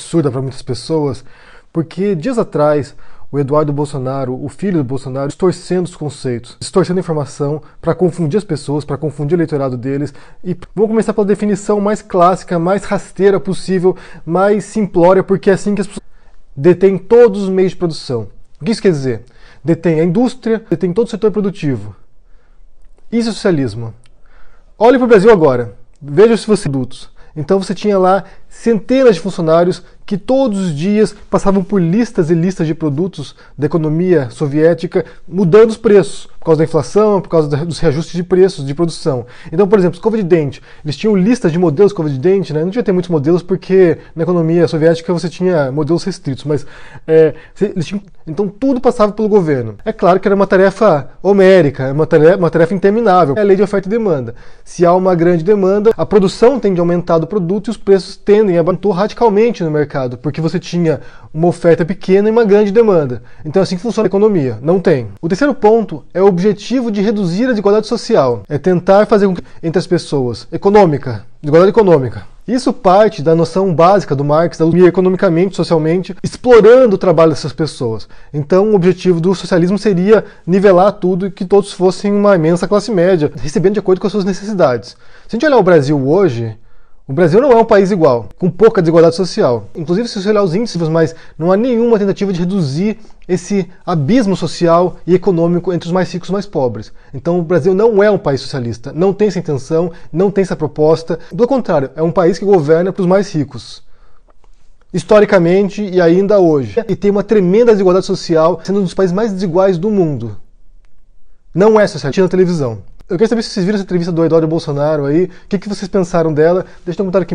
absurda para muitas pessoas, porque dias atrás o Eduardo Bolsonaro, o filho do Bolsonaro, distorcendo os conceitos, distorcendo a informação para confundir as pessoas, para confundir o eleitorado deles. E vamos começar pela definição mais clássica, mais rasteira possível, mais simplória, porque é assim que as pessoas detêm todos os meios de produção. O que isso quer dizer? Detém a indústria, detém todo o setor produtivo. Isso é socialismo. Olhe para o Brasil agora, veja se você adultos. Então você tinha lá centenas de funcionários que todos os dias passavam por listas e listas de produtos da economia soviética, mudando os preços, por causa da inflação, por causa dos reajustes de preços de produção. Então, por exemplo, escova de dente. Eles tinham listas de modelos de escova de dente, né? Não devia ter muitos modelos porque na economia soviética você tinha modelos restritos, mas então tudo passava pelo governo. É claro que era uma tarefa homérica, uma tarefa interminável. É a lei de oferta e demanda. Se há uma grande demanda, a produção tende a aumentar do produto e os preços tendem a aumentar radicalmente no mercado, porque você tinha uma oferta pequena e uma grande demanda. Então é assim que funciona a economia. Não tem. O terceiro ponto é o objetivo de reduzir a desigualdade social. É tentar fazer com que entre as pessoas desigualdade econômica. Isso parte da noção básica do Marx, da luta economicamente, socialmente, explorando o trabalho dessas pessoas. Então o objetivo do socialismo seria nivelar tudo e que todos fossem uma imensa classe média, recebendo de acordo com as suas necessidades. Se a gente olhar o Brasil hoje, o Brasil não é um país igual, com pouca desigualdade social. Inclusive, se você olhar os índices, mas não há nenhuma tentativa de reduzir esse abismo social e econômico entre os mais ricos e os mais pobres. Então, o Brasil não é um país socialista, não tem essa intenção, não tem essa proposta. Do contrário, é um país que governa para os mais ricos. Historicamente e ainda hoje. E tem uma tremenda desigualdade social, sendo um dos países mais desiguais do mundo. Não é socialista na televisão. Eu quero saber se vocês viram essa entrevista do Eduardo Bolsonaro aí, o que vocês pensaram dela, deixa no comentário aqui embaixo.